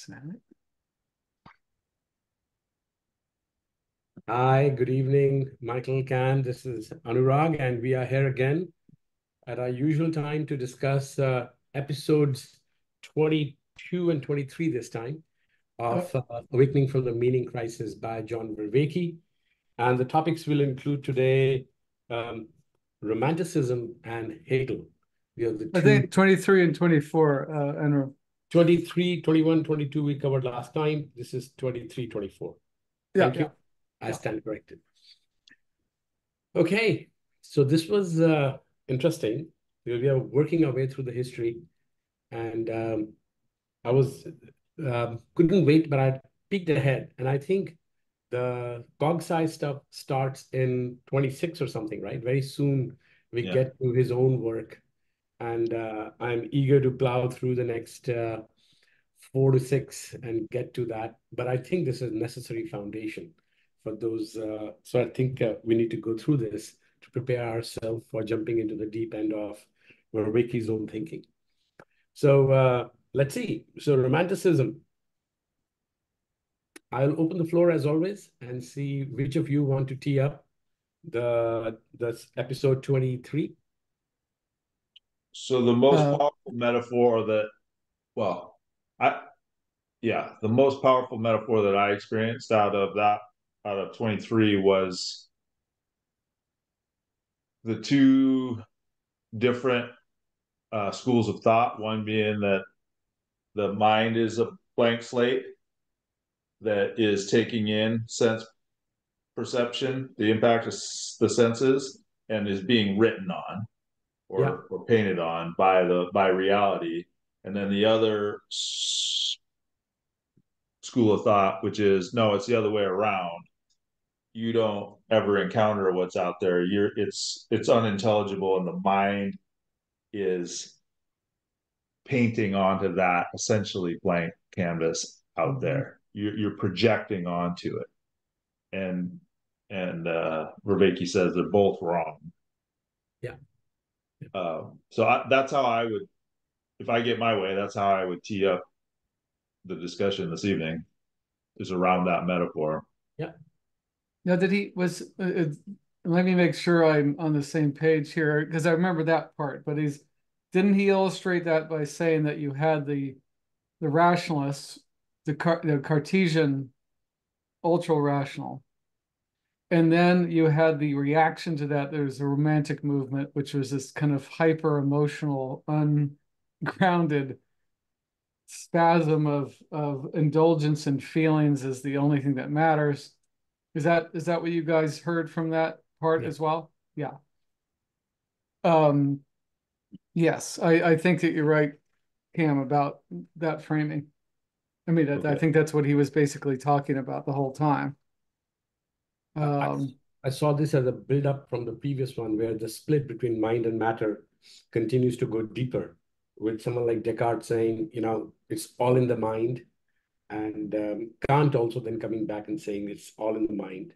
Snap. Hi, good evening, Michael Can. This is Anurag, and we are here again at our usual time to discuss episodes 22 and 23 this time Uh, of Awakening from the Meaning Crisis by John Vervaeke. And the topics will include today um, Romanticism and Hegel. We have the I two think 23 and 24, and 23, 21, 22 we covered last time. This is 23, 24. yeah, Thank yeah, you. I yeah. stand corrected. Okay, so this was interesting. We are working our way through the history, and I was couldn't wait, but I peeked ahead, and I think the Cogsci stuff starts in 26 or something, right? Very soon we Yeah. get to his own work, and I'm eager to plow through the next 4 to 6 and get to that. But I think this is a necessary foundation for those. So I think we need to go through this to prepare ourselves for jumping into the deep end of Vervaeke's own thinking. So let's see. So Romanticism. I'll open the floor as always and see which of you want to tee up the episode 23. So the most Uh, powerful metaphor that, well, I the most powerful metaphor that I experienced out of 23 was the two different schools of thought. One being that the mind is a blank slate that is taking in sense perception, the impact of the senses, and is being written on Yeah, or painted on by reality. And then the other school of thought, which is no, it's the other way around. You don't ever encounter what's out there. It's unintelligible, and the mind is painting onto that essentially blank canvas out mhm. there. You're projecting onto it, and Vervaeke says they're both wrong. Yeah. That's how I would, if I get my way, that's how I would tee up the discussion this evening, is around that metaphor. Yeah. now, did he was? Let me make sure I'm on the same page here because I remember that part. But didn't he illustrate that by saying that you had the rationalists, the Cartesian ultra rational, and then you had the reaction to that. There's a romantic movement, which was this kind of hyper emotional, ungrounded spasm of indulgence and feelings is the only thing that matters. Is that what you guys heard from that part Yeah. as well? Yeah. Um, yes, I think that you're right, Cam, about that framing. I mean, I Okay. think that's what he was basically talking about the whole time. I, Um, I saw this as a build-up from the previous one where the split between mind and matter continues to go deeper, with someone like Descartes saying, it's all in the mind, and Kant also then coming back and saying it's all in the mind.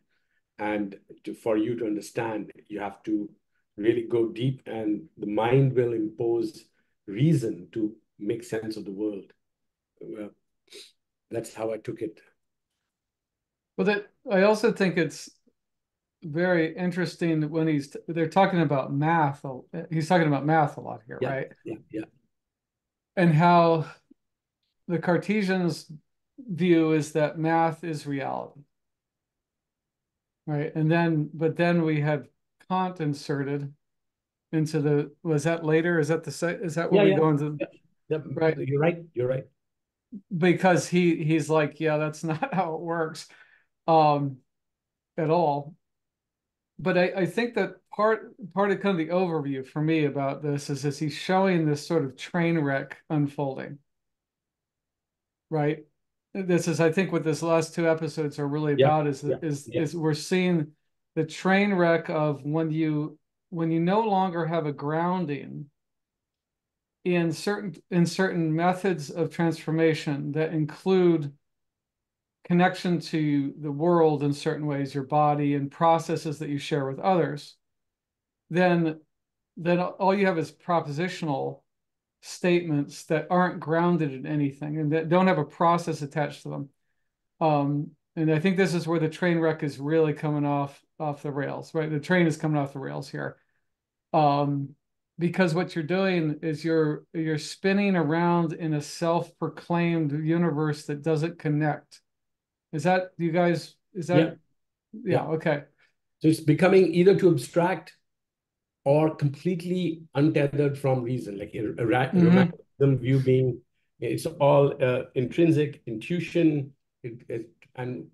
And for you to understand, you have to really go deep, and the mind will impose reason to make sense of the world. Well, that's how I took it. but that I also think it's very interesting when they're talking about math. He's talking about math a lot here, Yeah, right? yeah, yeah, And how the Cartesians' view is that math is reality, right? But then we have Kant inserted into was that later? Is that where yeah, we yeah, go into, yeah, yeah. right? You're right. You're right. Because he's like, yeah, that's not how it works, um, at all. But I think that part of kind of the overview for me about this is he's showing this sort of train wreck unfolding, right? This is, I think, what this last two episodes are really Yeah, about is yeah, is yeah, is we're seeing the train wreck of when you no longer have a grounding in certain methods of transformation that include connection to the world in certain ways, your body and processes that you share with others, then all you have is propositional statements that aren't grounded in anything and that don't have a process attached to them. And I think this is where the train wreck is really coming off the rails, right? The train is coming off the rails here. Because what you're doing is you're spinning around in a self-proclaimed universe that doesn't connect. Is that you guys? Is that yeah? Okay. So it's becoming either too abstract or completely untethered from reason, like a romanticism view being it's all intrinsic intuition, and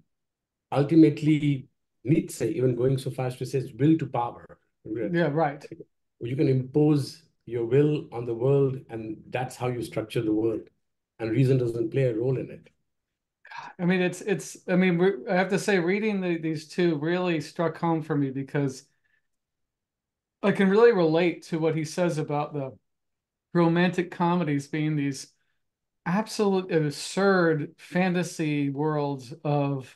ultimately Nietzsche even going so far as to say will to power. Yeah, right. You can impose your will on the world, and that's how you structure the world, and reason doesn't play a role in it. I mean, I mean, I have to say, reading these two really struck home for me because I can really relate to what he says about the romantic comedies being these absolute absurd fantasy worlds of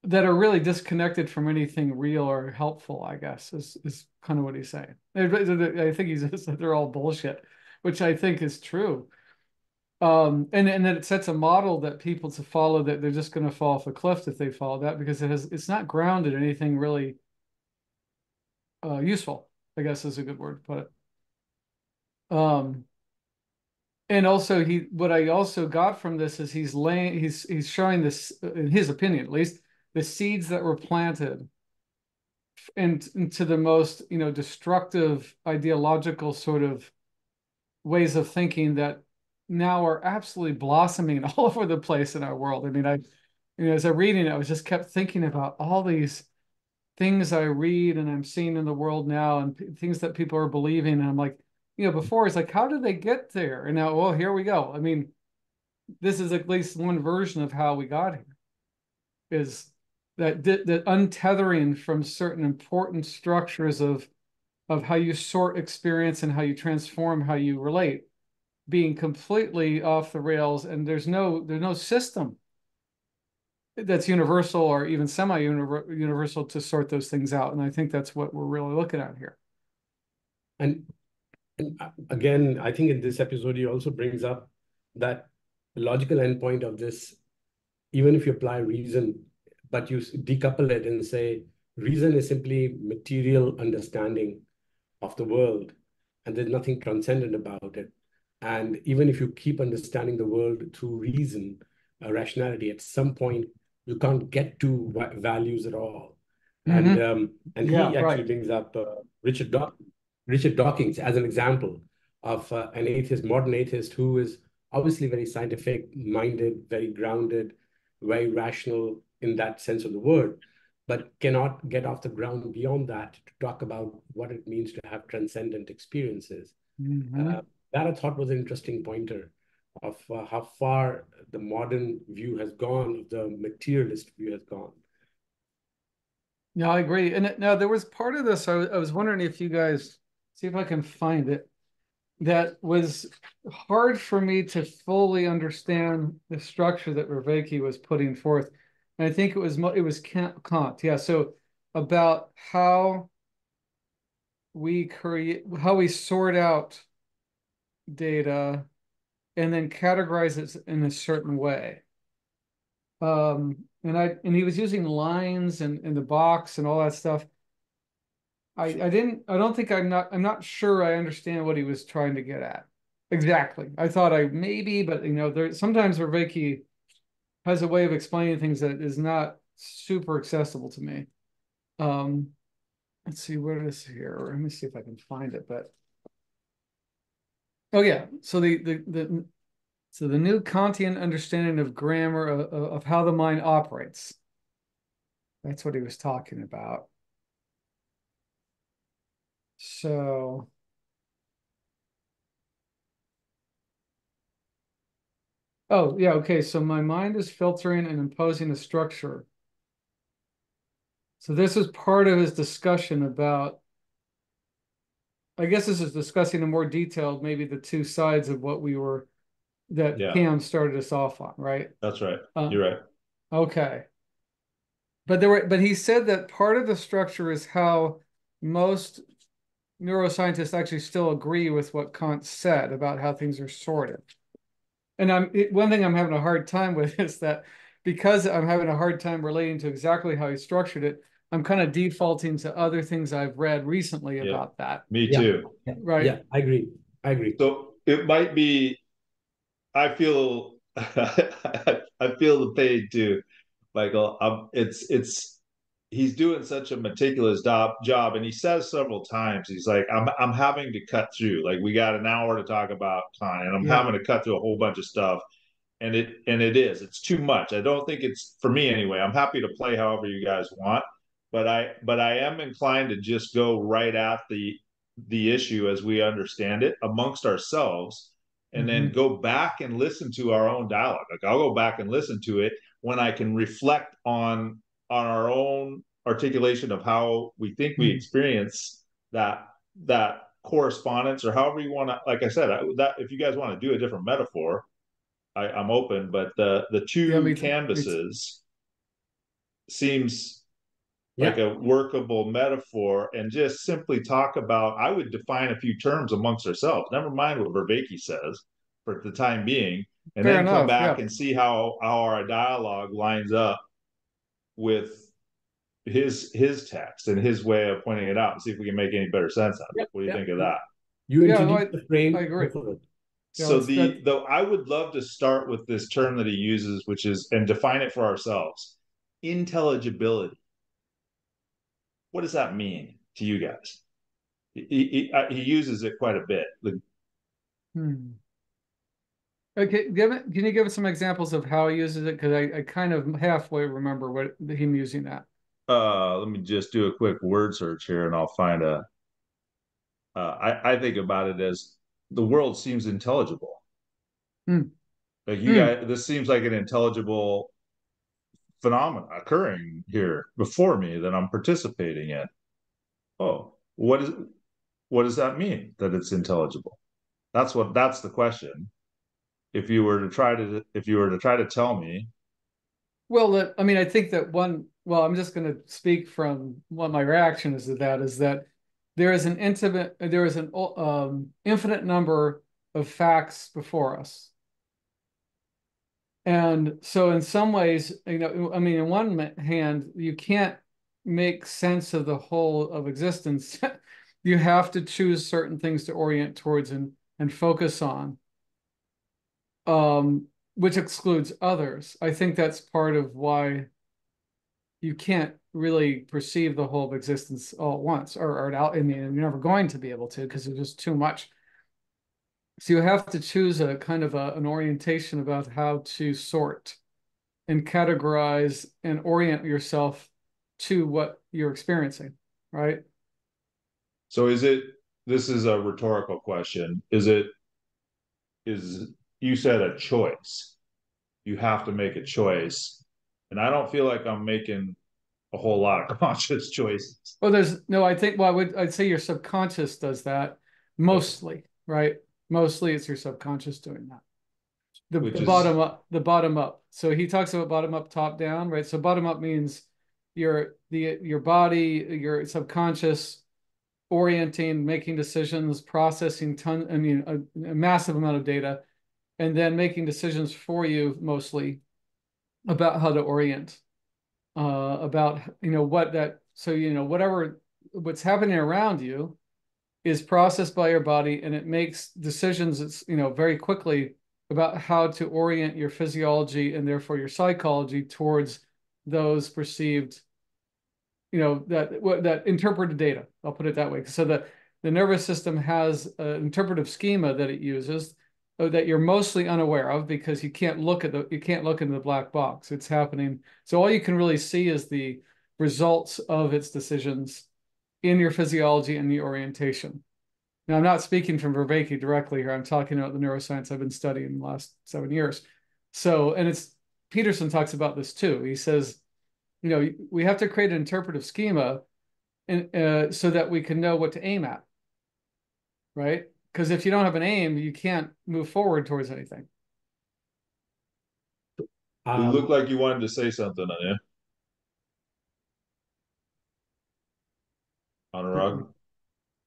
that are really disconnected from anything real or helpful, I guess, is kind of what he's saying. I think he says that they're all bullshit, which I think is true. And then it sets a model that people to follow that they're just going to fall off a cliff if they follow that because it's not grounded in anything really useful, I guess is a good word to put it. And also what I also got from this is he's showing this, in his opinion at least, the seeds that were planted into the most, destructive ideological sort of ways of thinking that now are absolutely blossoming all over the place in our world. I mean, as I reading it, I was just kept thinking about all these things I read and I'm seeing in the world now and things that people are believing. And I'm like, before it's like, how did they get there? And now, well, here we go. I mean, this is at least one version of how we got here, is that untethering from certain important structures of how you sort experience and how you transform how you relate being completely off the rails, and there's no system that's universal or even semi-universal to sort those things out. And I think that's what we're really looking at here. And again, I think in this episode, he also brings up that the logical endpoint of this, even if you apply reason, but you decouple it and say reason is simply material understanding of the world, and there's nothing transcendent about it. And even if you keep understanding the world through reason, rationality, at some point you can't get to values at all. And he actually brings up Richard Dawkins as an example of an atheist, modern atheist, who is obviously very scientific minded, very grounded, very rational in that sense of the word, but cannot get off the ground beyond that to talk about what it means to have transcendent experiences. That I thought was an interesting pointer of how far the modern view has gone, the materialist view has gone. Yeah, I agree. And now there was part of this, I was wondering if you guys, see if I can find it, that was hard for me to fully understand the structure that Vervaeke was putting forth. And I think it was Kant. Yeah. So about how we sort out data and then categorize it in a certain way. And he was using lines and in the box and all that stuff. I'm not sure I understand what he was trying to get at exactly. I thought I maybe, but sometimes Vervaeke has a way of explaining things that is not super accessible to me. Let's see, where it is here. Let me see if I can find it. But oh yeah, so the new Kantian understanding of grammar of how the mind operates. That's what he was talking about. So oh, yeah, okay. So my mind is filtering and imposing a structure. So this is part of his discussion about, I guess this is discussing in more detail, maybe the two sides of that Cam started us off on, right? That's right. You're right. Okay. But he said that part of the structure is how most neuroscientists actually still agree with what Kant said about how things are sorted. And one thing I'm having a hard time with is that because I'm having a hard time relating to exactly how he structured it, I'm kind of defaulting to other things I've read recently Yeah, about that. me Yeah, too. yeah, Right. yeah, I agree. I agree. So it might be, I feel, I feel the pain too, Michael. He's doing such a meticulous job, and he says several times, he's like, I'm having to cut through. Like we got an hour to talk about Khan, and I'm Yeah. having to cut through a whole bunch of stuff. It's too much. I don't think it's for me anyway. I'm happy to play however you guys want, but I am inclined to just go right at the issue as we understand it amongst ourselves, and then go back and listen to our own dialogue. Like I'll go back and listen to it when I can reflect on our own articulation of how we think we experience that correspondence, or however you want to. Like I said, that if you guys want to do a different metaphor, I'm open, but the Yeah, two me too. Me too. canvases seems like Yeah, a workable metaphor, and just simply talk about, I would define a few terms amongst ourselves, never mind what Vervaeke says for the time being, and Fair then come enough. back Yeah. and see how our dialogue lines up with his text and his way of pointing it out, and see if we can make any better sense out of yeah, it. What do you yeah. think of that? You Yeah, no, introduce the I frame, agree. go for it. Yeah, So let's that. though I would love to start with this term that he uses, which is, and define it for ourselves, intelligibility. What does that mean to you guys? He uses it quite a bit. Hmm. Okay, can you give us some examples of how he uses it? Because I kind of halfway remember what him using that. Let me just do a quick word search here, and I'll find a. I think about it as the world seems intelligible. Hmm. Like you Hmm. guys, this seems like an intelligible phenomenon occurring here before me that I'm participating in. Oh, what does that mean that it's intelligible? That's the question. If you were to try to tell me, Well, I mean, I think that well, I'm just going to speak from what my reaction is to that, is that there is an infinite number of facts before us. And so in some ways, I mean, in one hand, you can't make sense of the whole of existence. You have to choose certain things to orient towards and focus on, which excludes others. I think that's part of why you can't really perceive the whole of existence all at once, or out. I mean, you're never going to be able to because there's just too much. So you have to choose a kind of an orientation about how to sort and categorize and orient yourself to what you're experiencing, right? so is it? This is a rhetorical question. Is you said a choice? You have to make a choice, and I don't feel like I'm making a whole lot of conscious choices. Well, there's no, I think, well, I'd say your subconscious does that Okay, mostly, right? Mostly it's your subconscious doing that. which The is the bottom up. So he talks about bottom up, top down, right? So bottom up means your body, your subconscious orienting, making decisions, processing a massive amount of data, and then making decisions for you mostly about how to orient, about what that so whatever what's happening around you is processed by your body, and it makes decisions, it's very quickly about how to orient your physiology and therefore your psychology towards those perceived, that interpreted data. I'll put it that way. So the nervous system has an interpretive schema that it uses, that you're mostly unaware of because you can't look into the black box. It's happening. So all you can really see is the results of its decisions in your physiology and the orientation. Now, I'm not speaking from Vervaeke directly here. I'm talking about the neuroscience I've been studying in the last 7 years. So, and Peterson talks about this too. He says, we have to create an interpretive schema so that we can know what to aim at, right? Because if you don't have an aim, you can't move forward towards anything. you look Um, like you wanted to say something, Anya. Anurag.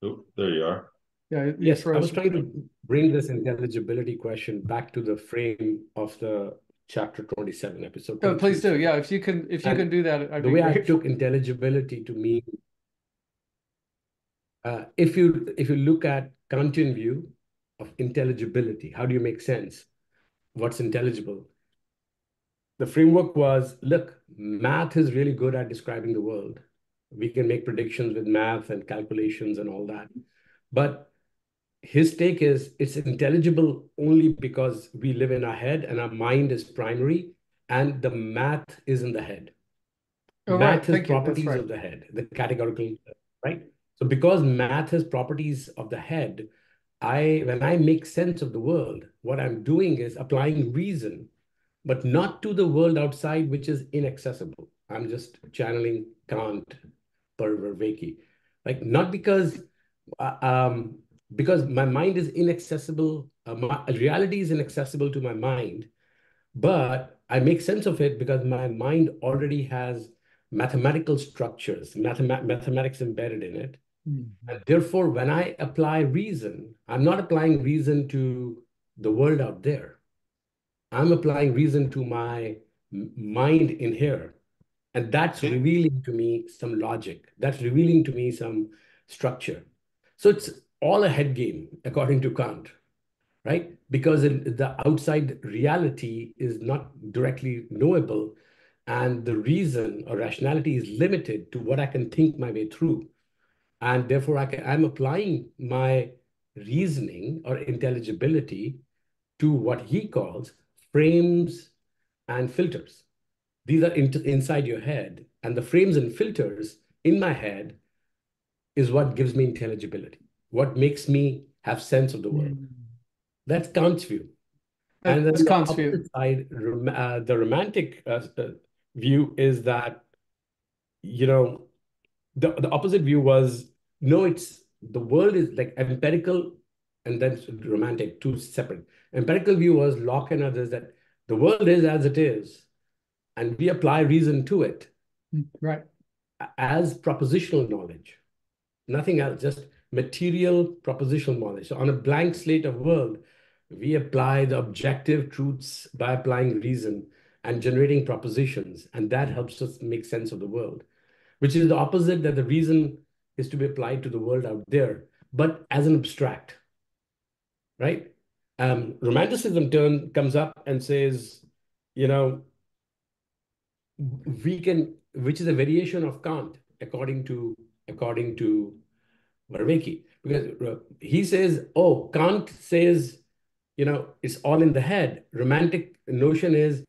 Oh, there you are. Yeah, you Yes, I was froze. trying to bring this intelligibility question back to the frame of the chapter 27, episode Oh, please 23. do. Yeah, if you can And do that, I'd the be way I grateful. took intelligibility to mean, if you look at Kantian view of intelligibility, how do you make sense? What's intelligible? The framework was, look, math is really good at describing the world. We can make predictions with math and calculations and all that. But his take is it's intelligible only because we live in our head and our mind is primary and the math is in the head. Oh, right. Math has Thank you. That's properties right. of the head, the categorical, right? So because math has properties of the head, when I make sense of the world, what I'm doing is applying reason, but not to the world outside, which is inaccessible. I'm just channeling Kant per Vervaeke. Like not uh, um, because my mind is inaccessible, reality is inaccessible to my mind, but I make sense of it because my mind already has mathematical structures, mathematics embedded in it. Mhm. And therefore, when I apply reason, I'm not applying reason to the world out there. I'm applying reason to my mind in here. And that's Okay. revealing to me some logic. That's revealing to me some structure. So it's all a head game, according to Kant, right? Because the outside reality is not directly knowable. And the reason or rationality is limited to what I can think my way through. And therefore, I'm applying my reasoning or intelligibility to what he calls frames and filters. These are inside your head. And the frames and filters in my head is what gives me intelligibility, what makes me have sense of the world. Mhm. That's Kant's view. And then That's the Kant's view. opposite side, the romantic view is that, you know, the opposite view was no, it's the world is like empirical and then romantic, two separate. Empirical view was Locke and others that the world is as it is, and we apply reason to it Right. as propositional knowledge, nothing else, just material propositional knowledge. So on a blank slate of world, we apply the objective truths by applying reason and generating propositions, and that helps us make sense of the world, which is the opposite that the reason is to be applied to the world out there, but as an abstract, right? Romanticism comes up and says, you know, we can, which is a variation of Kant, according to Vervaeke, because he says, oh, Kant says, it's all in the head. Romantic notion is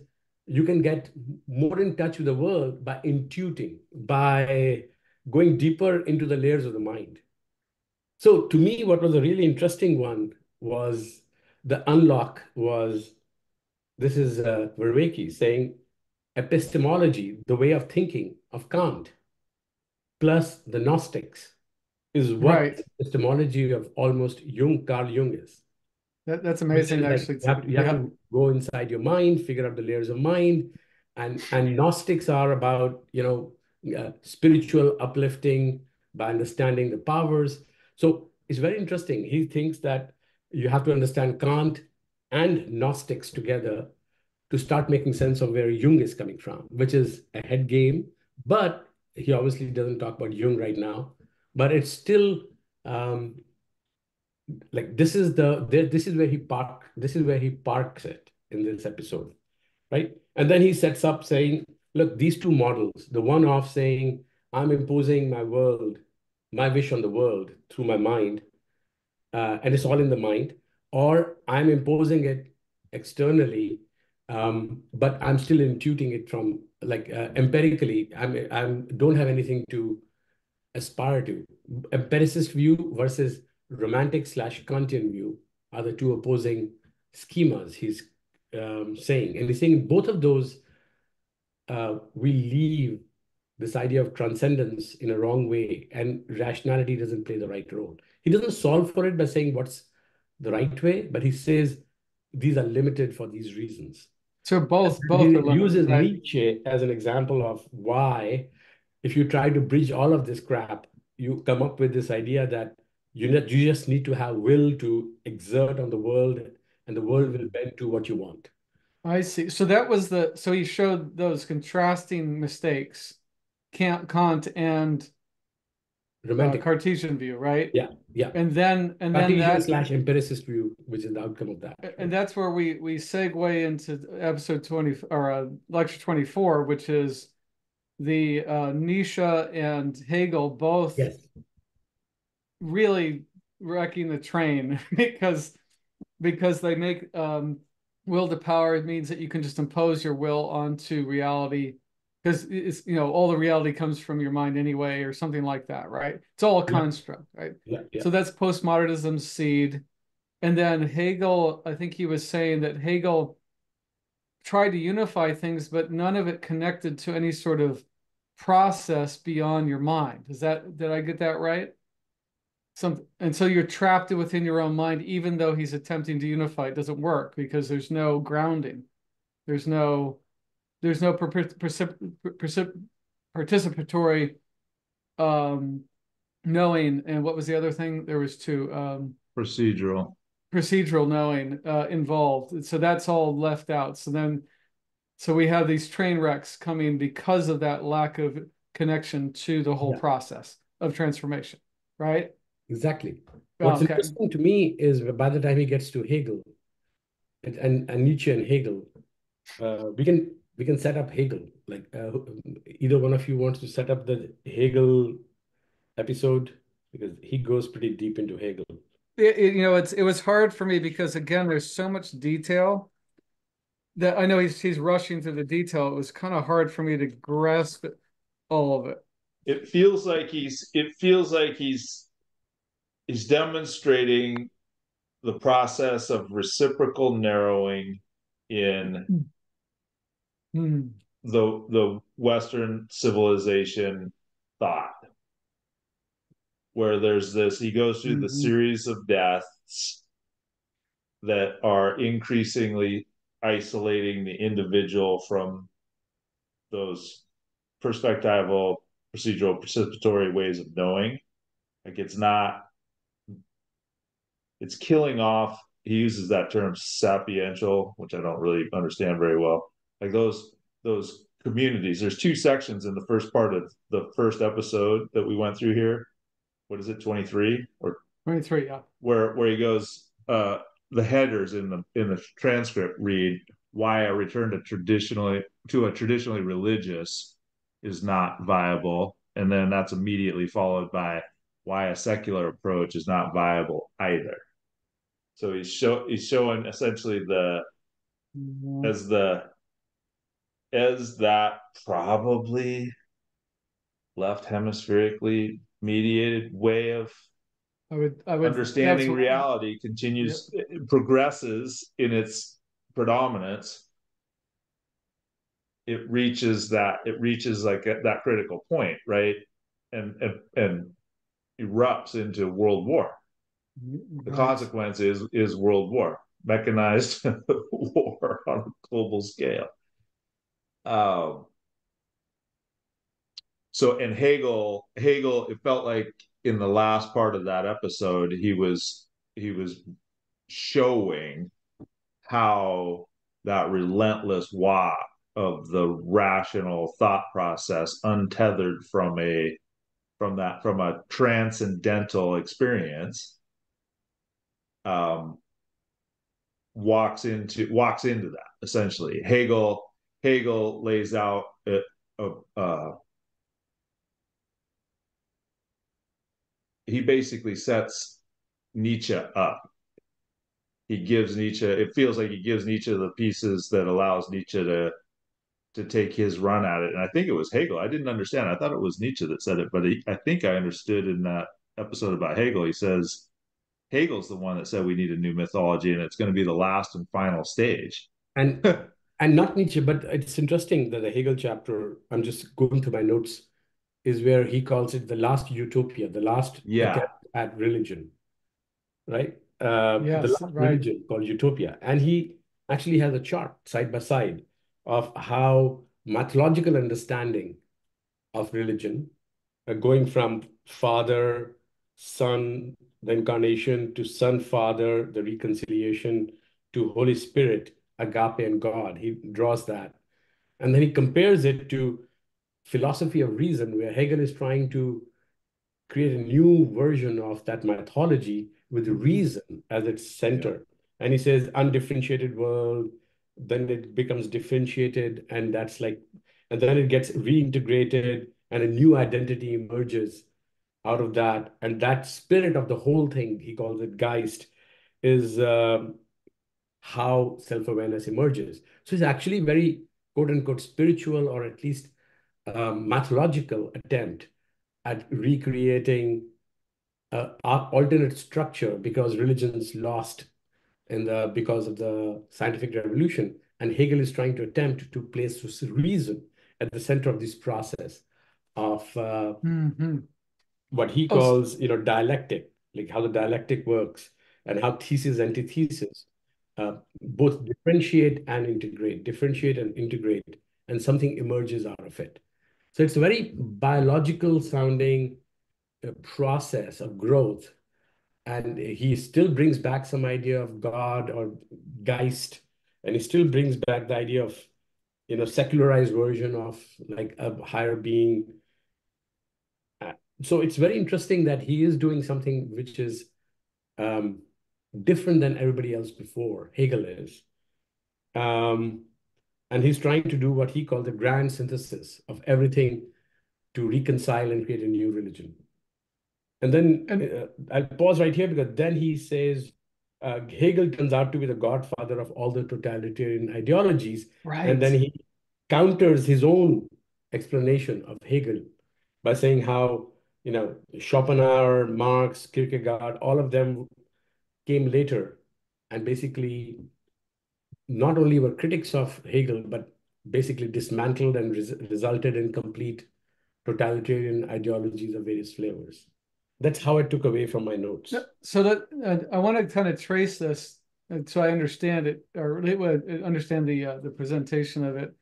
you can get more in touch with the world by intuiting, by going deeper into the layers of the mind. So to me, what was a really interesting one was the unlock was, this is Vervaeke saying epistemology, the way of thinking of Kant, plus the Gnostics is what Right. epistemology of almost Carl Jung is. That's Which amazing, is like actually. you have Yeah. to go inside your mind, figure out the layers of mind, and Gnostics are about spiritual uplifting by understanding the powers. So it's very interesting. He thinks that you have to understand Kant and Gnostics together to start making sense of where Jung is coming from, which is a head game. But he obviously doesn't talk about Jung right now. But it's still um, like this is where he parks it in this episode, right? And then he sets up saying, look, these two models, the one of saying I'm imposing my wish on the world through my mind, and it's all in the mind, or I'm imposing it externally, but I'm still intuiting it from like empirically. I'm don't have anything to aspire to. Empiricist view versus romantic/Kantian view are the two opposing schemas he's saying. And he's saying both of those we leave this idea of transcendence in a wrong way, and rationality doesn't play the right role. He doesn't solve for it by saying what's the right way, but he says these are limited for these reasons. So He both are limited, uses right? Nietzsche as an example of why, if you try to bridge all of this crap, you come up with this idea that You just need to have will to exert on the world, and the world will bend to what you want. I see. So that was so he showed those contrasting mistakes, Kant and Romantic. Cartesian view, right? Yeah, yeah. And then Cartesian that slash empiricist view, which is the outcome of that. and Right? that's where we segue into episode 20 or lecture 24, which is the Nietzsche and Hegel both Yes. really wrecking the train because they make will to power means that you can just impose your will onto reality because it's all the reality comes from your mind anyway or something like that, right? It's all a Yeah, construct, right? yeah, yeah. So that's postmodernism's seed. And then Hegel, I think he was saying that Hegel tried to unify things, but none of it connected to any sort of process beyond your mind. Did I get that right? And so you're trapped within your own mind, even though he's attempting to unify. It doesn't work because there's no grounding. There's no participatory knowing. And what was the other thing? There was two procedural knowing involved. So that's all left out. So we have these train wrecks coming because of that lack of connection to the whole Yeah. process of transformation, right? Exactly. Oh, What's okay. interesting to me is by the time he gets to Hegel and Nietzsche and Hegel, we can set up Hegel. Like either one of you wants to set up the Hegel episode because he goes pretty deep into Hegel. It was hard for me because again, there's so much detail that I know he's rushing through the detail. It was kind of hard for me to grasp all of it. It feels like he's demonstrating the process of reciprocal narrowing in Hmm. the Western civilization thought, where there's this, he goes through the series of deaths that are increasingly isolating the individual from those perspectival, procedural, participatory ways of knowing. Like it's killing off, he uses that term sapiential, which I don't really understand very well. Like those communities. There's two sections in the first part of the first episode that we went through here. What is it, 23 or 23? Yeah. Where he goes, the headers in the transcript read why a return to a traditionally religious is not viable, and then that's immediately followed by why a secular approach is not viable either. So he's showing essentially as the as that probably left hemispherically mediated way of I would that's understanding what. reality Yep. progresses in its predominance. It reaches like that critical point, right? And erupts into world war. The Right. consequence is world war, mechanized war on a global scale. Um, so in Hegel, it felt like in the last part of that episode, he was showing how that relentless walk of the rational thought process, untethered from a transcendental experience, um, walks into that essentially. Hegel lays out he basically sets Nietzsche up. It feels like he gives Nietzsche the pieces that allows Nietzsche to take his run at it. And I think it was Hegel. I didn't understand. I thought it was Nietzsche that said it, but I think I understood in that episode about Hegel. He says Hegel's the one that said we need a new mythology, and it's going to be the last and final stage. And and not Nietzsche, but it's interesting that the Hegel chapter, I'm just going through my notes, is where he calls it the last utopia, the last Yeah, attempt at religion, right? The Yes. last Right. religion called utopia. And he actually has a chart side by side of how mythological understanding of religion, going from father, son, the incarnation, to Son, Father, the reconciliation, to Holy Spirit, agape and God. He draws that. And then he compares it to philosophy of reason, where Hegel is trying to create a new version of that mythology with reason as its center. And he says undifferentiated world, then it becomes differentiated, and that's like, and then it gets reintegrated, and a new identity emerges out of that. And that spirit of the whole thing, he calls it Geist, is how self-awareness emerges. So it's actually very quote unquote spiritual, or at least mathological attempt at recreating alternate structure, because religions lost because of the scientific revolution. And Hegel is trying to attempt to place reason at the center of this process of what he Oh, calls, dialectic, like how the dialectic works, and how thesis, antithesis, both differentiate and integrate, and something emerges out of it. So it's a very biological sounding process of growth. And he still brings back some idea of God or Geist, and he still brings back the idea of, secularized version of like a higher being. So it's very interesting that he is doing something which is different than everybody else before. Hegel is. Um, and he's trying to do what he called the grand synthesis of everything to reconcile and create a new religion. And then and I'll pause right here, because then he says Hegel turns out to be the godfather of all the totalitarian ideologies. And then right. he counters his own explanation of Hegel by saying how, Schopenhauer, Marx, Kierkegaard, all of them came later and basically not only were critics of Hegel, but basically dismantled and resulted in complete totalitarian ideologies of various flavors. That's how I took away from my notes. So that I want to kind of trace this so I understand it, or understand the presentation of it.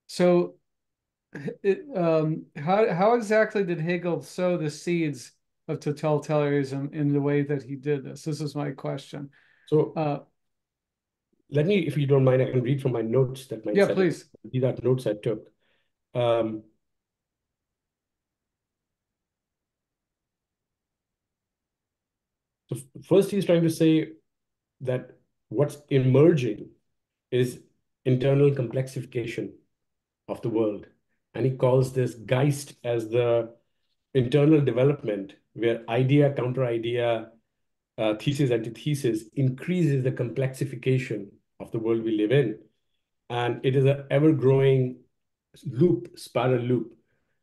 So how exactly did Hegel sow the seeds of totalitarianism in the way that he did this? This is my question. So Uh, let me, if you don't mind, I can read from my notes that might yeah, set it. please. These are notes I took. Um, so first, he's trying to say that what's emerging is internal complexification of the world. And he calls this Geist as the internal development where idea, counter idea, thesis, antithesis increases the complexification of the world we live in. And it is an ever-growing loop, spiral loop.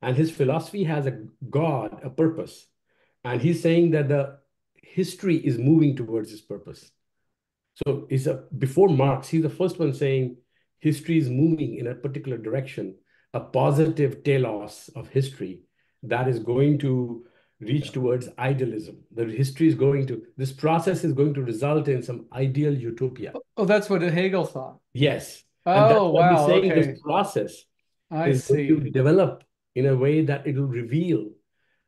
And his philosophy has a God, a purpose. And he's saying that the history is moving towards this purpose. So before Marx, he's the first one saying history is moving in a particular direction, a positive telos of history that is going to reach towards idealism. This process is going to result in some ideal utopia. Oh, that's what Hegel thought. Yes. And that's Oh, why he's wow. saying this Okay. process I is going to see. develop in a way that it will reveal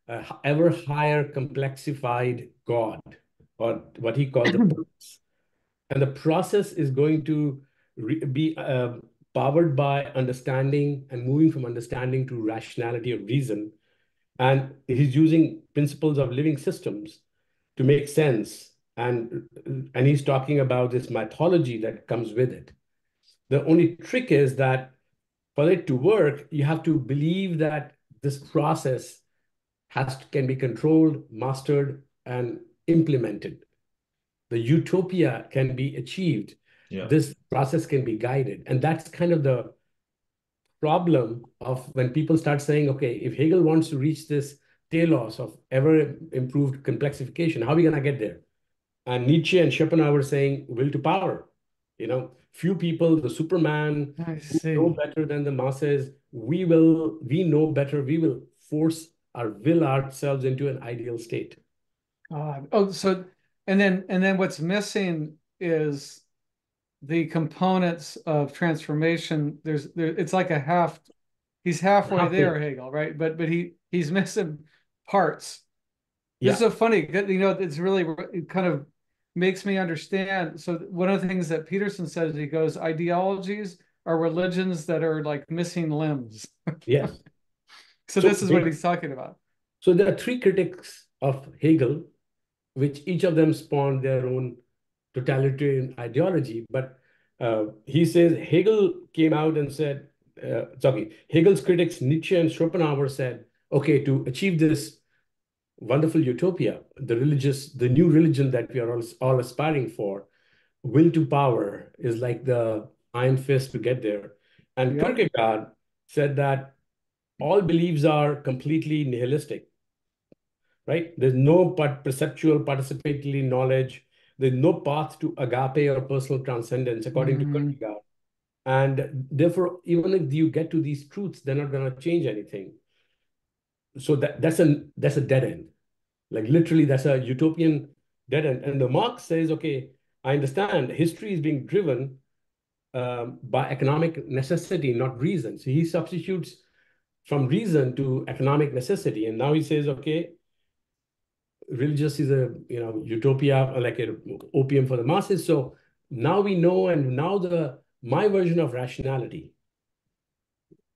a ever higher complexified God, or what he called the purpose. And the process is going to be powered by understanding and moving from understanding to rationality of reason. And he's using principles of living systems to make sense. And he's talking about this mythology that comes with it. The only trick is that for it to work, you have to believe that this process can be controlled, mastered, and implemented. The utopia can be achieved. Yeah. This process can be guided. And that's kind of the problem of when people start saying, okay, if Hegel wants to reach this telos of ever improved complexification, how are we going to get there? And Nietzsche and Schopenhauer were saying will to power. Few people, the Superman, I who know see. better than the masses, we know better, we will will ourselves into an ideal state. Oh, so and then what's missing is the components of transformation. It's like he's halfway Halfway. there, Hegel, right? But he's missing parts. This is Yeah. so funny. It's really, it kind of makes me understand. So one of the things that Peterson says, he goes, ideologies are religions that are like missing limbs. Yes. So So, this is what he's talking about. so there are three critics of Hegel, which each of them spawned their own totalitarian ideology. But he says Hegel came out and said, sorry, Hegel's critics Nietzsche and Schopenhauer said, okay, to achieve this wonderful utopia, the new religion that we are all aspiring for, will to power is like the iron fist to get there. And Yep. Kierkegaard said that all beliefs are completely nihilistic, right? There's no perceptual participatory knowledge. There's no path to agape or personal transcendence, according to Mhm. Kierkegaard. And therefore, even if you get to these truths, they're not going to change anything. So that's a dead end. Like literally, that's a utopian dead end. And the Marx says, okay, I understand history is being driven by economic necessity, not reason. So he substitutes from reason to economic necessity. And now he says, okay, religious is a utopia, like a opium for the masses. So now we know, and now the my version of rationality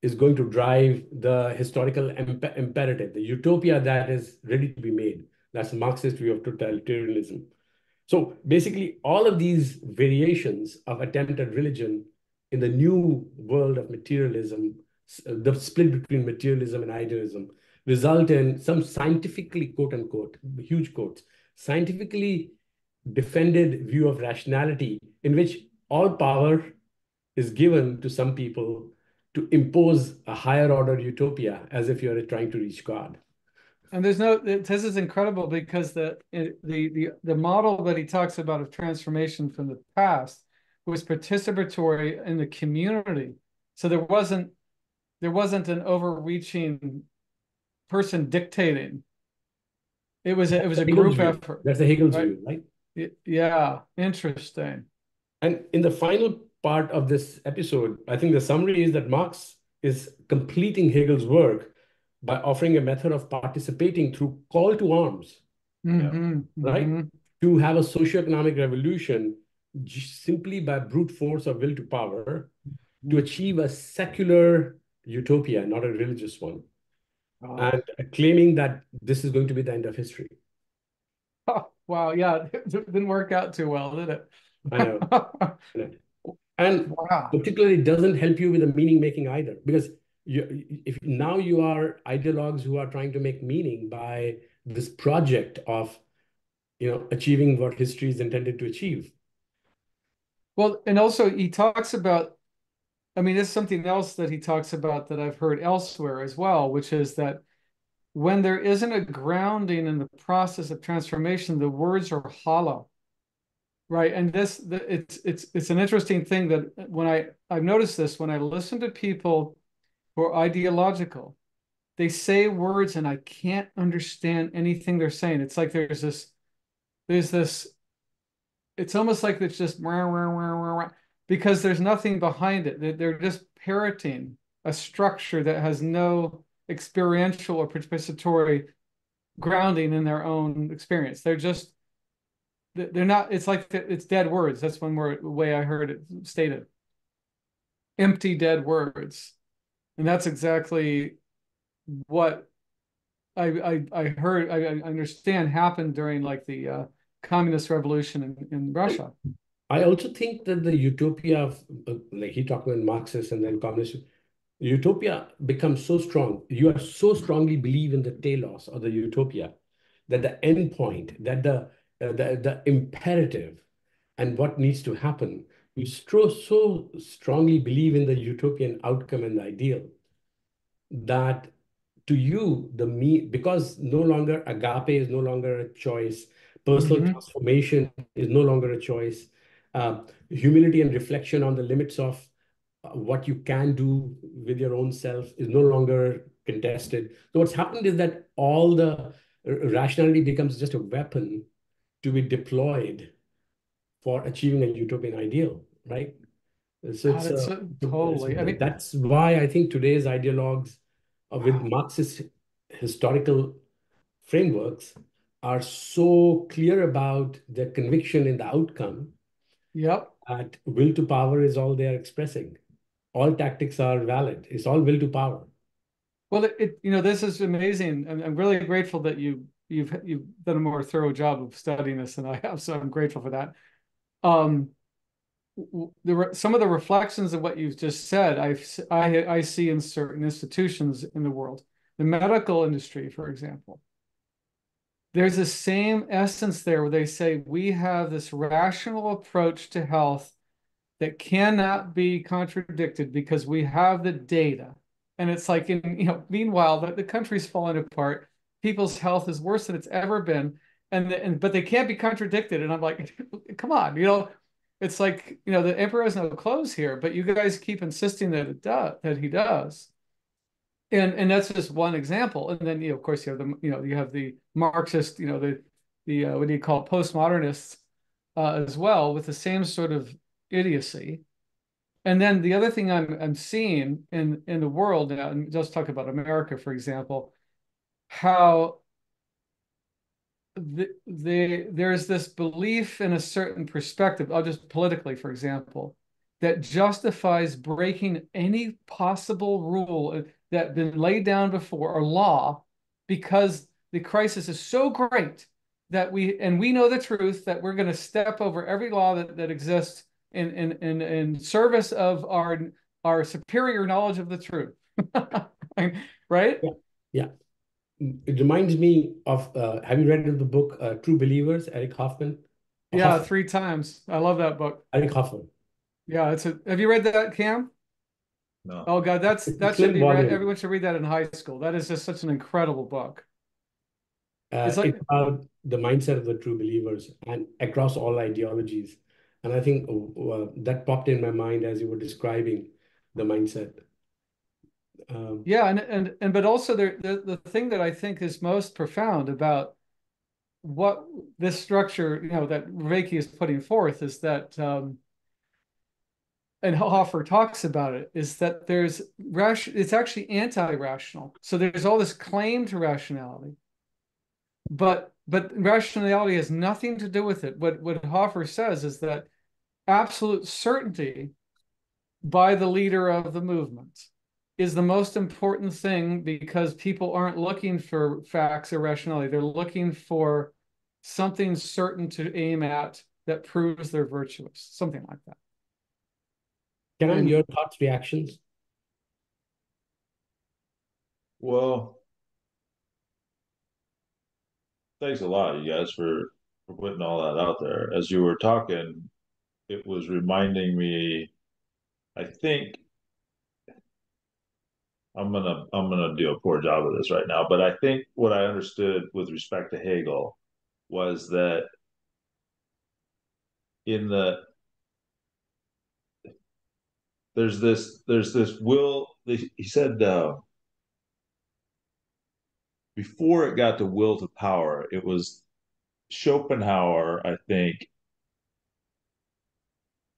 is going to drive the historical imperative, the utopia that is ready to be made. That's the Marxist view of totalitarianism. So basically, all of these variations of attempt at religion in the new world of materialism, the split between materialism and idealism, result in some scientifically, quote unquote, huge quotes, scientifically defended view of rationality in which all power is given to some people to impose a higher order utopia as if you're trying to reach God. And this is incredible because the model that he talks about of transformation from the past was participatory in the community. So there wasn't an overreaching person dictating. It was a Hegel's group view. effort, That's the Hegel's right? view, right? Yeah, interesting. And in the final part of this episode, I think the summary is that Marx is completing Hegel's work by offering a method of participating through call to arms, Yeah. Mm-hmm, right? mm-hmm. To have a socioeconomic revolution simply by brute force of will to power to achieve a secular utopia, not a religious one, Oh. and claiming that this is going to be the end of history. Oh, wow, yeah, it didn't work out too well, did it? I know. I know. And Wow. particularly it doesn't help you with the meaning making either, because if now you are ideologues who are trying to make meaning by this project of achieving what history is intended to achieve. Well, and also he talks about, I mean, there's something else that he talks about that I've heard elsewhere as well, which is that when there isn't a grounding in the process of transformation, the words are hollow, right? And it's an interesting thing that I've noticed this when I listen to people who are ideological, they say words and I can't understand anything they're saying. It's like there's this it's almost like it's just rah, rah, rah, rah, rah, because there's nothing behind it. They're just parroting a structure that has no experiential or participatory grounding in their own experience. They're not, it's like it's dead words. That's one way I heard it stated. Empty dead words. And that's exactly what I heard, I understand happened during like the communist revolution in Russia. I also think that the utopia of, like he talked about Marxist and then communist, utopia becomes so strong. You are so strongly believe in the telos or the utopia that the end point, that the imperative and what needs to happen, you so strongly believe in the utopian outcome and the ideal that to you because no longer agape is no longer a choice, personal Mm-hmm. transformation is no longer a choice, humility and reflection on the limits of what you can do with your own self is no longer contested. So what's happened is that all the rationality becomes just a weapon to be deployed for achieving a utopian ideal, right? So God, it's so, totally. I mean, that's why I think today's ideologues with wow. Marxist historical frameworks are so clear about their conviction in the outcome Yep. that will to power is all they are expressing. All tactics are valid. It's all will to power. Well, this is amazing. I'm really grateful that you've done a more thorough job of studying this than I have, so I'm grateful for that. Um, some of the reflections of what you've just said, I see in certain institutions in the world, the medical industry, for example. There's the same essence there where they say we have this rational approach to health that cannot be contradicted because we have the data. And it's like, meanwhile, the country's falling apart. People's health is worse than it's ever been. But they can't be contradicted. And I'm like, come on, it's like, the emperor has no clothes here, but you guys keep insisting that he does. And that's just one example. And then, of course, you have the Marxist, the what do you call it, postmodernists as well, with the same sort of idiocy. And then the other thing I'm seeing in the world now, and just talk about America, for example, how there's this belief in a certain perspective, I'll just politically, for example, that justifies breaking any possible rule that been laid down before or law, because the crisis is so great that we know the truth that we're going to step over every law that exists in service of our superior knowledge of the truth. Right? Yeah. Yeah. It reminds me of, have you read the book True Believers, Eric Hoffman? Yeah, 3 times. I love that book. Eric Hoffman. Yeah, have you read that, Cam? No. Oh God, that should slim be read. volume. Everyone should read that in high school. That is just such an incredible book. It's about the mindset of the true believers and across all ideologies. And I think that popped in my mind as you were describing the mindset. Yeah, but also the thing that I think is most profound about what this structure, that Vervaeke is putting forth is that, and Hoffer talks about it, is that it's actually anti-rational. So there's all this claim to rationality, but rationality has nothing to do with it. What Hoffer says is that absolute certainty by the leader of the movement is the most important thing, because people aren't looking for facts or rationality. They're looking for something certain to aim at that proves they're virtuous, something like that. Can your thoughts, reactions? Well, thanks a lot, you guys, for putting all that out there. As you were talking, it was reminding me, I think I'm gonna do a poor job of this right now, but I think what I understood with respect to Hegel was that in the there's this will, he said, before it got to will to power, it was Schopenhauer, I think,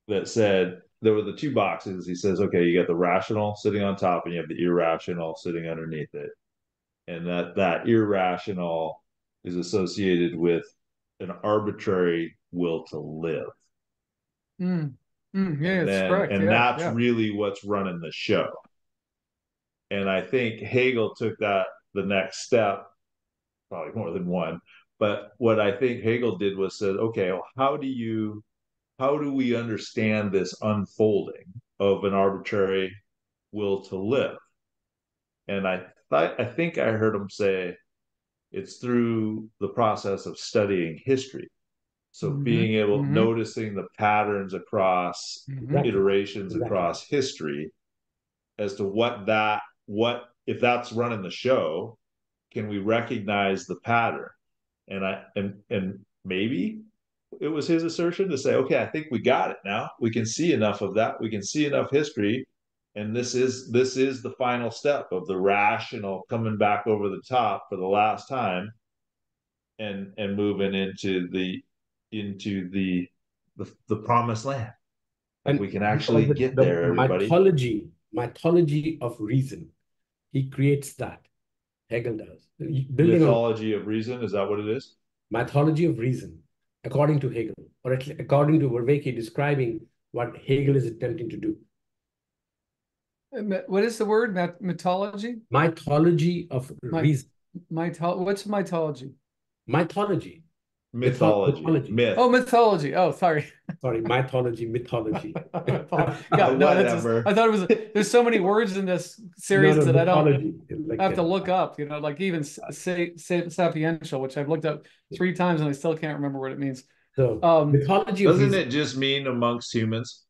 that said there were the 2 boxes. He says, okay, you got the rational sitting on top and you have the irrational sitting underneath it. And that irrational is associated with an arbitrary will to live. Yeah, that's correct. And Yeah, that's yeah. really what's running the show. And I think Hegel took that the next step, probably more than one. But what I think Hegel did was said, okay, well, how do we understand this unfolding of an arbitrary will to live? And I think I heard him say it's through the process of studying history. So being able, noticing the patterns across iterations across history as to what if that's running the show, can we recognize the pattern? And maybe it was his assertion to say, okay, I think we got it now. We can see enough of that. We can see enough history. And this is the final step of the rational coming back over the top for the last time and moving into the promised land. And we can actually get there, everybody. Mythology of reason. He creates that. Hegel does. Mythology of reason, is that what it is? mythology of reason, according to Hegel, or at least according to Vervaeke, describing what Hegel is attempting to do. What is the word? Mythology? Mythology of reason. What's mythology? Mythology. Mythology. Myth. Oh, mythology. Oh, sorry. Sorry, mythology. Yeah, no, that's just, Whatever. I thought it was, there's so many words in this series No, that I don't like have to look up, you know, like even sapiential, which I've looked up 3 times and I still can't remember what it means. So mythology of Doesn't reason. it just mean amongst humans?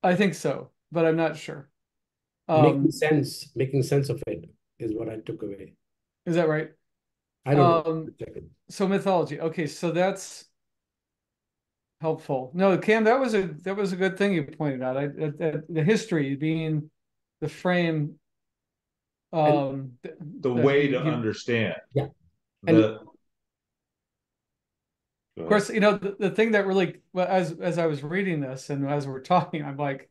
I think so, but I'm not sure. Making sense of it is what I took away. Is that right? I don't know. So mythology. Okay, so that's helpful. No, Cam, that was a good thing you pointed out. The history being the frame, the way to understand. Yeah. Of course, you know, the thing that really, well, as I was reading this and as we're talking, I'm like,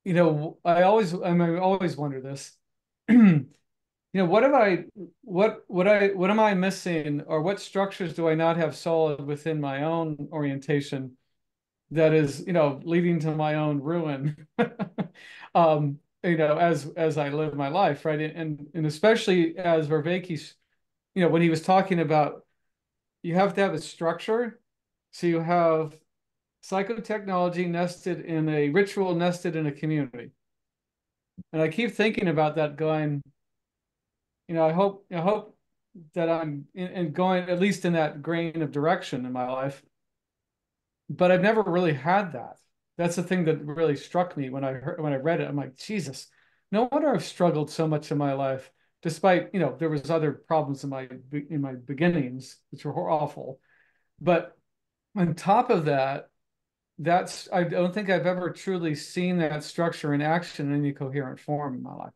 you know, I always wonder this. You know, what am I missing, or what structures do I not have solid within my own orientation that is, you know, leading to my own ruin, you know, as I live my life, right? And especially as Vervaeke's, you know, when he was talking about, you have to have a structure. So you have psychotechnology nested in a ritual, nested in a community. And I keep thinking about that, going, you know, I hope that I'm in going at least in that grain of direction in my life. But I've never really had that. That's the thing that really struck me when I read it. I'm like, Jesus, no wonder I've struggled so much in my life, despite, you know, there was other problems in my beginnings, which were awful. But on top of that, I don't think I've ever truly seen that structure in action in any coherent form in my life.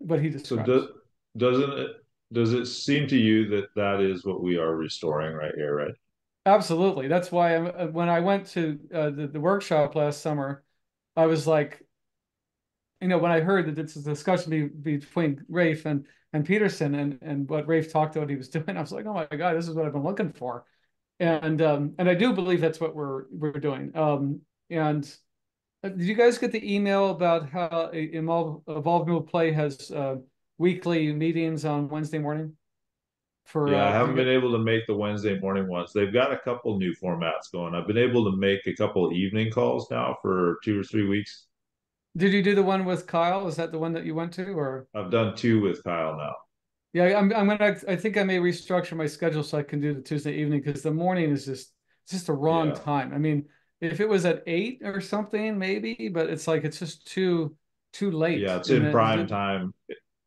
But he So describes. does it seem to you that that is what we are restoring right here, right? Absolutely. That's why when I went to the workshop last summer, I was like, you know, when I heard that it's a discussion between Rafe and Peterson, and what Rafe talked about he was doing, I was like, oh my God, this is what I've been looking for. And I do believe that's what we're doing. And did you guys get the email about how Evolve Move Play has weekly meetings on Wednesday morning? Yeah, I Did haven't you been get? able to make the Wednesday morning ones. They've got a couple new formats going. I've been able to make a couple evening calls now for 2 or 3 weeks. Did you do the one with Kyle? Is that the one that you went to, or? I've done two with Kyle now. Yeah, I think I may restructure my schedule so I can do the Tuesday evening, because the morning is just the wrong Yeah. time. I mean, if it was at 8 or something, maybe, but it's like it's just too late. Yeah, it's And in prime time.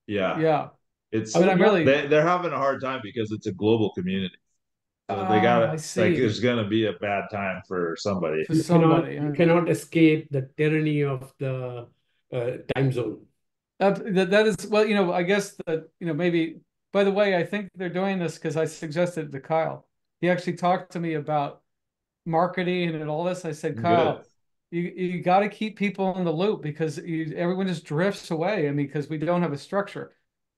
Yeah. yeah. It's I mean, I'm really they're having a hard time because it's a global community. So they got I it, like see, there's gonna be a bad time for somebody. for somebody. You cannot escape the tyranny of the time zone. That is, well, you know, I guess that, you know, maybe, by the way, I think they're doing this because I suggested it to Kyle. He actually talked to me about marketing and all this. I said, Good. Kyle, you got to keep people in the loop, because everyone just drifts away. I mean, because we don't have a structure.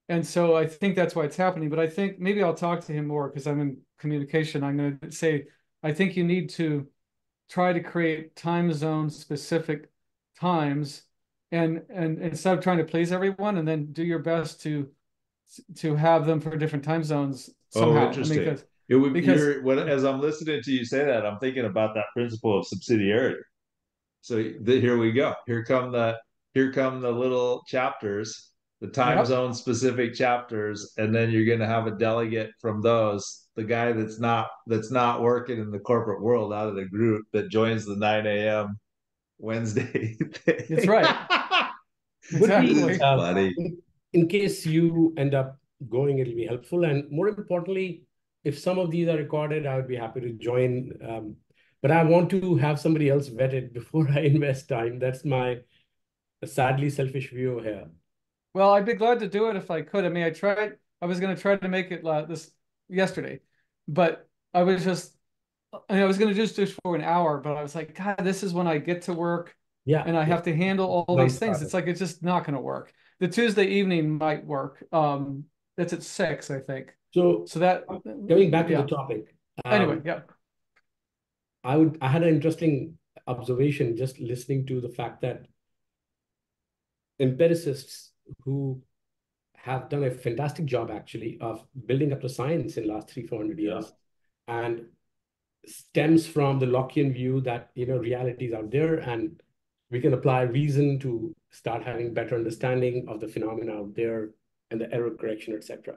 And so I think that's why it's happening. But I think maybe I'll talk to him more, because I'm in communication. I'm going to say, I think you need to try to create time zone specific times, and instead of trying to please everyone, and then do your best to have them for different time zones Oh, somehow. I mean, interesting. It would because as I'm listening to you say that, I'm thinking about that principle of subsidiarity. So here we go. Here come the little chapters, the time yep, zone specific chapters, and then you're going to have a delegate from those, the guy that's not working in the corporate world out of the group that joins the 9 a.m. Wednesday it's thing. right. Would be This is Exactly. funny. in case you end up going, it'll be helpful. And more importantly, if some of these are recorded, I would be happy to join. But I want to have somebody else vet it before I invest time. That's my sadly selfish view here. Well, I'd be glad to do it if I could. I mean, I was going to try to make it this yesterday, but I was just, I was going to just do it for an hour, but I was like, God, this is when I get to work Yeah, and I yeah. have to handle all these things. It's like, it's just not going to work. The Tuesday evening might work. That's at 6, I think. So So that, coming back to the yeah. topic, Anyway, yeah. I had an interesting observation just listening to the fact that empiricists who have done a fantastic job actually of building up the science in the last 300-400 Yeah. years, and stems from the Lockean view that reality is out there and we can apply reason to start having better understanding of the phenomena out there and the error correction, etc.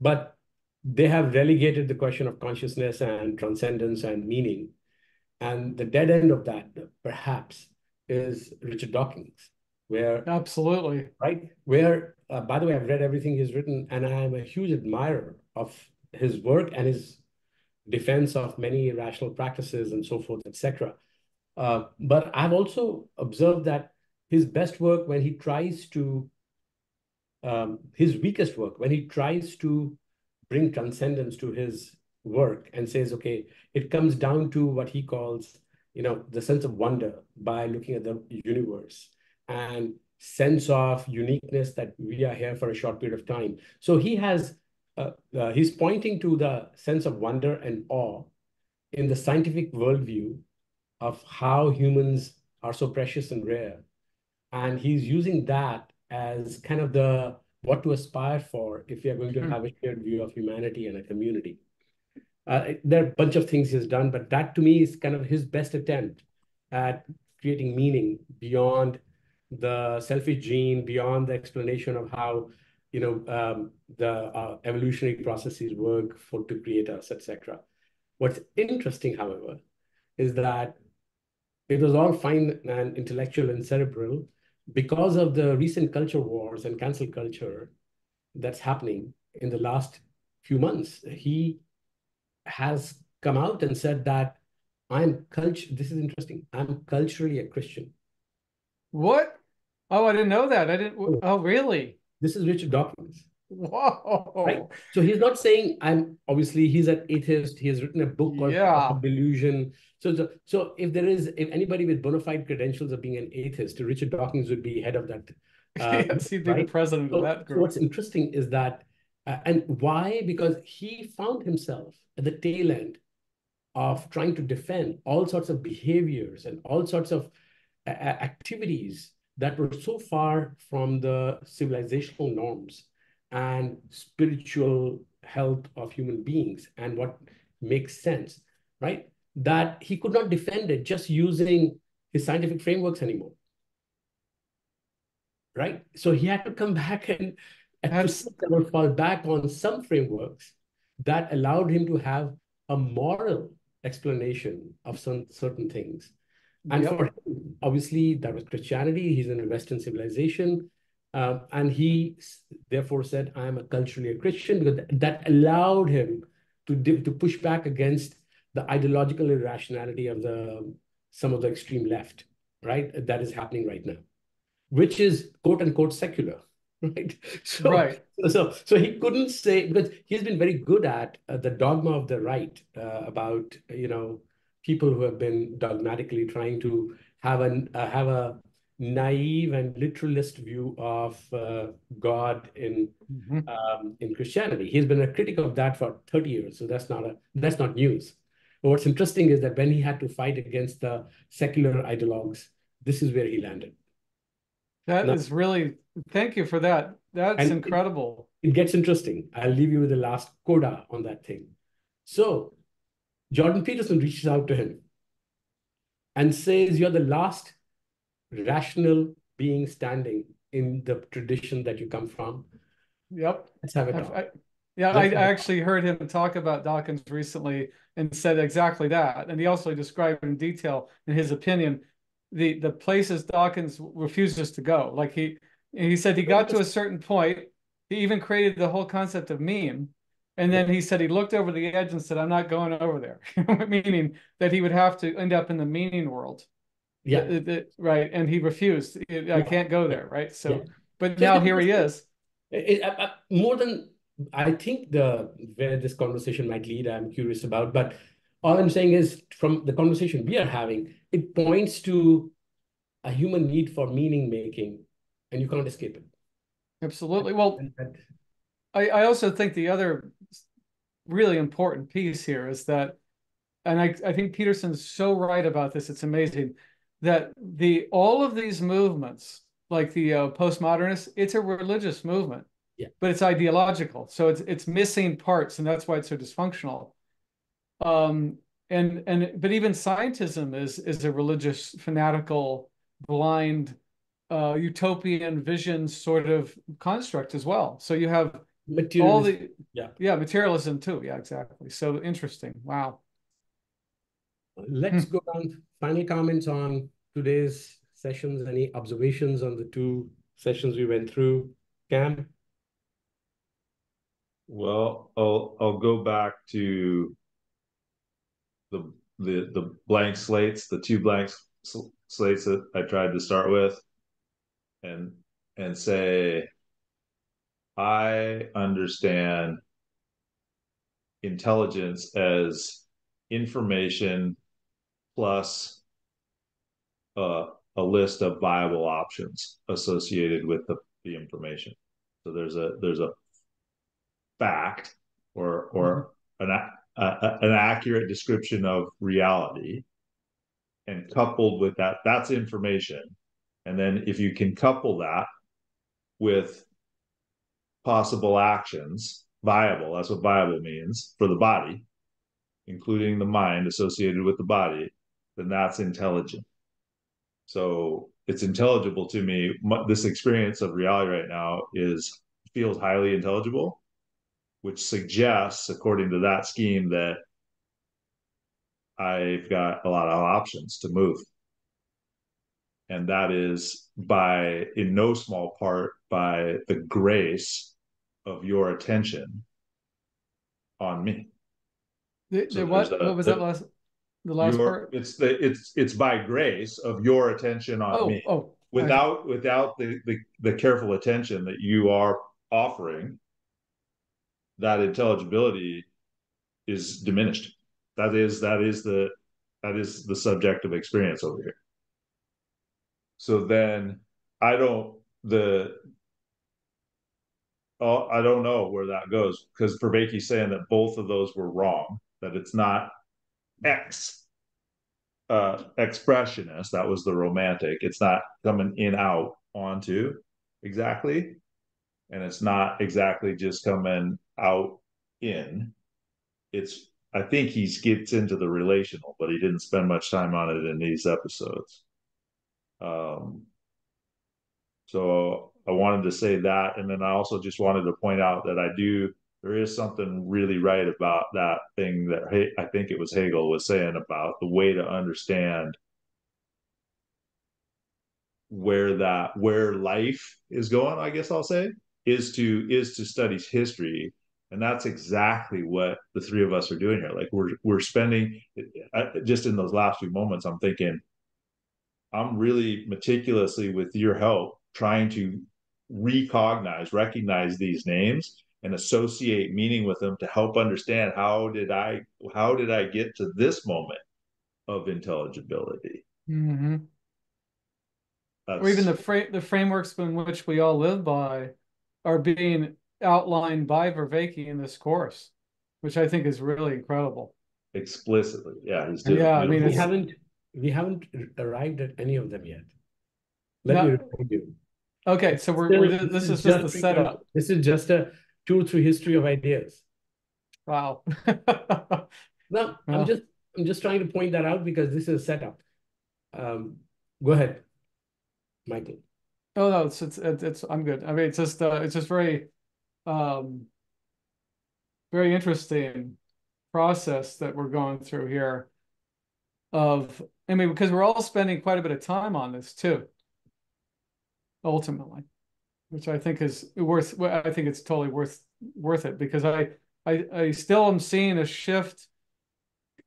But they have relegated the question of consciousness and transcendence and meaning. And the dead end of that, perhaps, is Richard Dawkins, where, Absolutely. right, where, by the way, I've read everything he's written, and I am a huge admirer of his work and his defense of many rational practices and so forth, etc. But I've also observed that his best work, when he tries to, his weakest work, when he tries to bring transcendence to his work and says, okay, it comes down to what he calls, the sense of wonder by looking at the universe and sense of uniqueness that we are here for a short period of time. So he's pointing to the sense of wonder and awe in the scientific worldview of how humans are so precious and rare. And he's using that as kind of the what to aspire for if we are going to have a shared view of humanity and a community. There are a bunch of things he's done, but that to me is kind of his best attempt at creating meaning beyond the selfish gene, beyond the explanation of how the evolutionary processes work to create us, etc. What's interesting, however, is that it was all fine and intellectual and cerebral because of the recent culture wars and cancel culture that's happening in the last few months. He has come out and said that this is interesting, I'm culturally a Christian. What? Oh, I didn't know that. I didn't. Oh, really? This is Richard Dawkins. Right. Whoa. So he's not saying he's an atheist. He has written a book called Power Yeah. of Delusion. So if anybody with bona fide credentials of being an atheist, Richard Dawkins would be head of that. Yes, he'd be the Right. president of that So what's group. interesting is that, and why? Because he found himself at the tail end of trying to defend all sorts of behaviors and all sorts of activities that were so far from the civilizational norms and spiritual health of human beings and what makes sense, right? That he could not defend it just using his scientific frameworks anymore, right? So he had to come back and That's fall back on some frameworks that allowed him to have a moral explanation of some certain things. And for yep. him, obviously, that was Christianity. He's in a Western civilization. And he therefore said, I am culturally a Christian, because that allowed him to push back against the ideological irrationality of some of the extreme left, right? That is happening right now, which is quote unquote secular, right? So, Right. so he couldn't say, because he's been very good at the dogma of the right about people who have been dogmatically trying to have a naive and literalist view of God in Christianity. He's been a critic of that for 30 years, so that's not news. But what's interesting is that when he had to fight against the secular ideologues, this is where he landed. That Now, is really, thank you for that. That's and incredible. it gets interesting. I'll leave you with the last coda on that thing. So Jordan Peterson reaches out to him and says, you're the last rational being standing in the tradition that you come from. Yep. Let's have a I've, talk. I, yeah, I Let's have a talk. actually heard him talk about Dawkins recently and said exactly that. And he also described in detail, in his opinion, the places Dawkins refuses to go. Like he said he got to a certain point. He even created the whole concept of meme. And Yeah. then he said he looked over the edge and said, I'm not going over there. Meaning that he would have to end up in the meaning world. Yeah. Right. And he refused. I Yeah. can't go there. Yeah. Right. Yeah. So, but So now here he is. more than I think where this conversation might lead, I'm curious about. But all I'm saying is, from the conversation we are having, it points to a human need for meaning making, and you can't escape it. Absolutely. Well, I also think the other really important piece here is that, and I think Peterson's so right about this, it's amazing, that all of these movements, like the postmodernists, it's a religious movement, Yeah. but it's ideological. So it's missing parts, and that's why it's so dysfunctional. But even scientism is a religious, fanatical, blind, utopian vision sort of construct as well. So you have all Materialism. the, yeah, materialism too. Yeah, exactly. So interesting. Wow. Let's go on. Final comments on today's sessions. Any observations on the two sessions we went through? Cam? Well, I'll go back to the blank slates, the two blank slates that I tried to start with, and say I understand intelligence as information plus a list of viable options associated with the information. So there's a fact or an accurate description of reality, and coupled with that, that's information. And then if you can couple that with possible actions, viable, that's what viable means for the body, including the mind associated with the body, then that's intelligent. So it's intelligible to me. This experience of reality right now feels highly intelligible, which suggests, according to that scheme, that I've got a lot of options to move. And that is in no small part, by the grace of your attention on me. What was that the last part? It's by grace of your attention on me. Without the careful attention that you are offering, that intelligibility is diminished. That is the subjective experience over here. So then I don't know where that goes, because Vervaeke's saying that both of those were wrong, that it's not expressionist, that was the romantic, it's not coming in out onto exactly, and it's not exactly just coming out in. I think he gets into the relational, but he didn't spend much time on it in these episodes. So I wanted to say that, and then I also just wanted to point out that there is something really right about that thing that I think it was Hegel was saying about the way to understand where life is going, I guess I'll say, is to study history. And that's exactly what the three of us are doing here. Like we're spending, just in those last few moments, I'm thinking, I'm really meticulously, with your help, trying to recognize these names and associate meaning with them to help understand how did I get to this moment of intelligibility. Mm-hmm. Or even the frameworks in which we all live by are being outlined by Vervaeke in this course, which I think is really incredible. Explicitly, yeah, he's doing. Yeah, I mean, we haven't arrived at any of them yet. Let me remind you. Okay, so this is just the setup. This is just a 2 or 3 history of ideas. Wow. No, I'm just trying to point that out because this is a setup. Go ahead, Michael. Oh no, it's I'm good. I mean, it's just very very interesting process that we're going through here. Because we're all spending quite a bit of time on this too, ultimately, which I think is worth. I think it's totally worth it, because I still am seeing a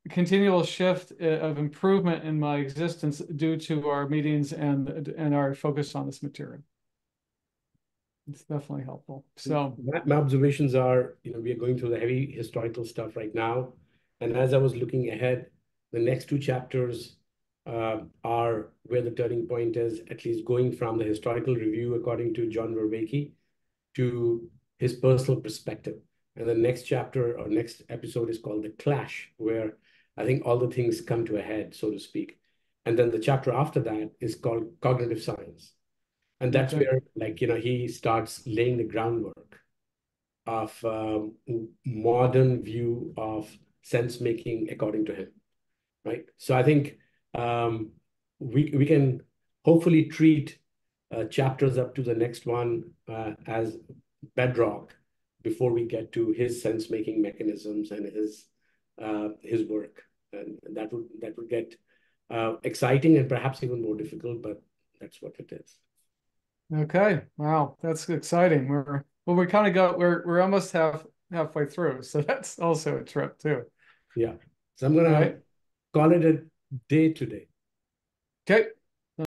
continual shift of improvement in my existence due to our meetings and our focus on this material. It's definitely helpful. So my observations are, we are going through the heavy historical stuff right now. And as I was looking ahead, the next 2 chapters are where the turning point is, at least going from the historical review, according to John Vervaeke, to his personal perspective. And the next chapter or next episode is called The Clash, where I think all the things come to a head, so to speak. And then the chapter after that is called Cognitive Science. And that's where, like, he starts laying the groundwork of modern view of sense making according to him, right? So I think we can hopefully treat chapters up to the next one as bedrock before we get to his sense making mechanisms and his work, and that would get exciting and perhaps even more difficult, but that's what it is. Okay. Wow. That's exciting. We kind of we're almost halfway through. So that's also a trip too. Yeah. So I'm going to call it a day today. Okay.